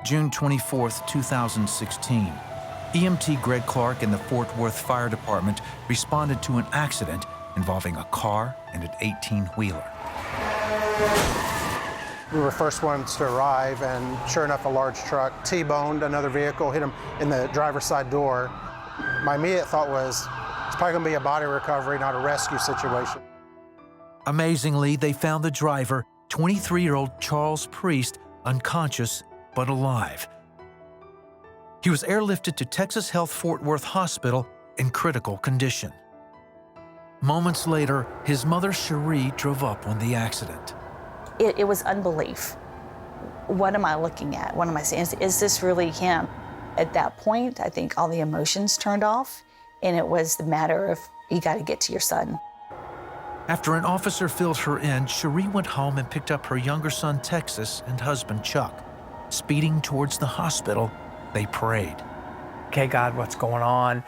June 24, 2016. EMT Greg Clark and the Fort Worth Fire Department responded to an accident involving a car and an 18-wheeler. We were first ones to arrive, and sure enough, a large truck T-boned another vehicle, hit him in the driver's side door. My immediate thought was, it's probably gonna be a body recovery, not a rescue situation. Amazingly, they found the driver, 23-year-old Charles Priest, unconscious but alive. He was airlifted to Texas Health Fort Worth Hospital in critical condition. Moments later, his mother, Cherie, drove up on the accident. It was unbelief. What am I looking at? What am I seeing? Is this really him? At that point, I think all the emotions turned off, and it was the matter of, you got to get to your son. After an officer filled her in, Cherie went home and picked up her younger son, Texas, and husband, Chuck. Speeding towards the hospital, they prayed. Okay, God, what's going on?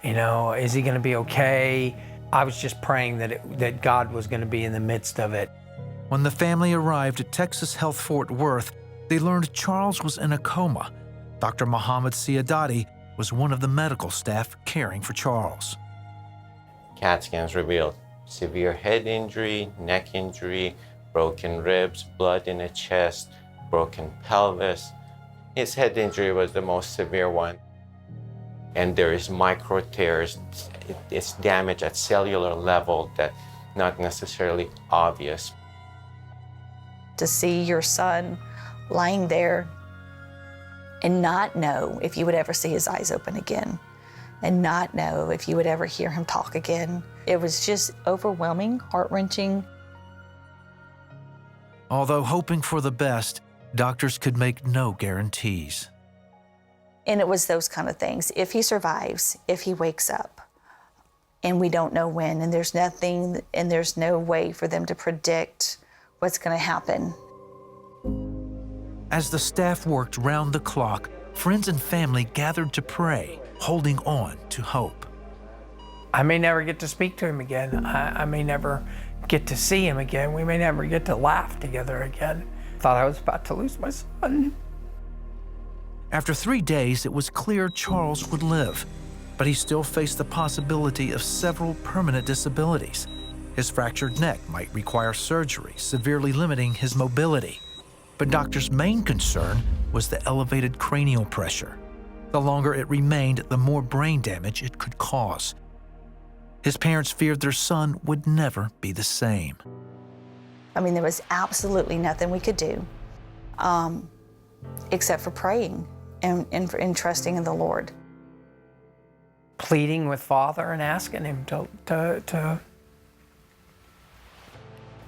You know, is he going to be okay? I was just praying that God was going to be in the midst of it. When the family arrived at Texas Health Fort Worth, they learned Charles was in a coma. Dr. Mohammed Siadati was one of the medical staff caring for Charles. CAT scans revealed severe head injury, neck injury, broken ribs, blood in the chest, broken pelvis. His head injury was the most severe one. And there is micro tears. It's damage at cellular level that not necessarily obvious. To see your son lying there and not know if you would ever see his eyes open again, and not know if you would ever hear him talk again. It was just overwhelming, heart-wrenching. Although hoping for the best, doctors could make no guarantees. And it was those kind of things. If he survives, if he wakes up, and we don't know when, and there's nothing, and there's no way for them to predict what's going to happen. As the staff worked round the clock, friends and family gathered to pray, holding on to hope. I may never get to speak to him again. I may never get to see him again. We may never get to laugh together again. Thought I was about to lose my son. After 3 days, it was clear Charles would live, but he still faced the possibility of several permanent disabilities. His fractured neck might require surgery, severely limiting his mobility. But doctors' main concern was the elevated cranial pressure. The longer it remained, the more brain damage it could cause. His parents feared their son would never be the same. I mean, there was absolutely nothing we could do except for praying and trusting in the Lord. Pleading with Father and asking him to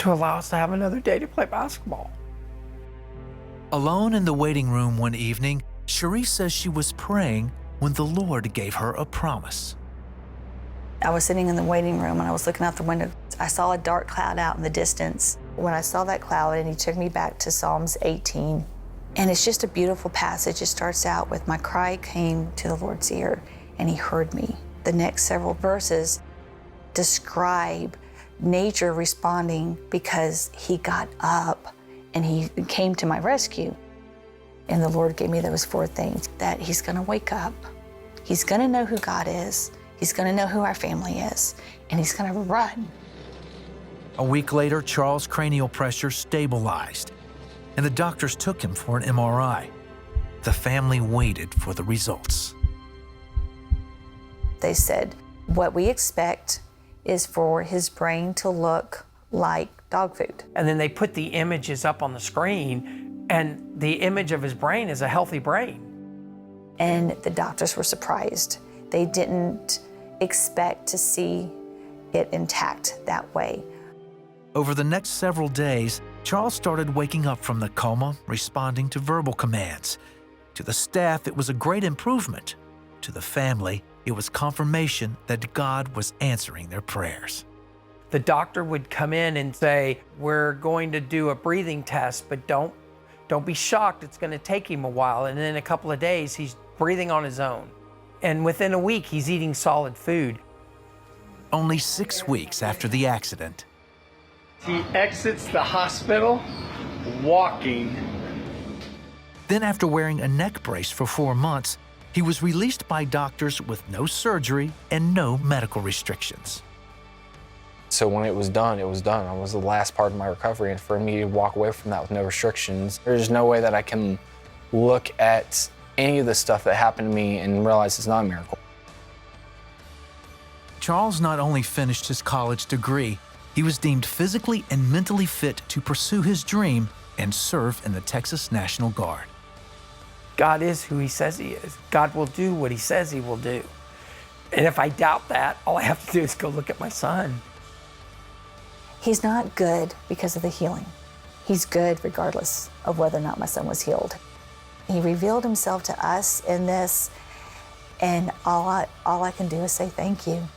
allow us to have another day to play basketball. Alone in the waiting room one evening, Cherie says she was praying when the Lord gave her a promise. I was sitting in the waiting room and I was looking out the window. I saw a dark cloud out in the distance. When I saw that cloud, and he took me back to Psalms 18. And it's just a beautiful passage. It starts out with, my cry came to the Lord's ear and he heard me. The next several verses describe nature responding because he got up and he came to my rescue. And the Lord gave me those 4 things: that he's gonna wake up, he's gonna know who God is, he's gonna know who our family is, and he's gonna run. A week later, Charles' cranial pressure stabilized, and the doctors took him for an MRI. The family waited for the results. They said, what we expect is for his brain to look like dog food. And then they put the images up on the screen, and the image of his brain is a healthy brain. And the doctors were surprised. They didn't expect to see it intact that way. Over the next several days, Charles started waking up from the coma, responding to verbal commands. To the staff, it was a great improvement. To the family, it was confirmation that God was answering their prayers. The doctor would come in and say, we're going to do a breathing test, but don't be shocked, it's going to take him a while. And in a couple of days, he's breathing on his own. And within a week, he's eating solid food. Only 6 weeks after the accident, he exits the hospital walking. Then, after wearing a neck brace for 4 months, he was released by doctors with no surgery and no medical restrictions. So when it was done, it was done. It was the last part of my recovery, and for me to walk away from that with no restrictions, there's no way that I can look at any of the stuff that happened to me and realize it's not a miracle. Charles not only finished his college degree, he was deemed physically and mentally fit to pursue his dream and serve in the Texas National Guard. God is who he says he is. God will do what he says he will do. And if I doubt that, all I have to do is go look at my son. He's not good because of the healing. He's good regardless of whether or not my son was healed. He revealed himself to us in this, and all I can do is say thank you.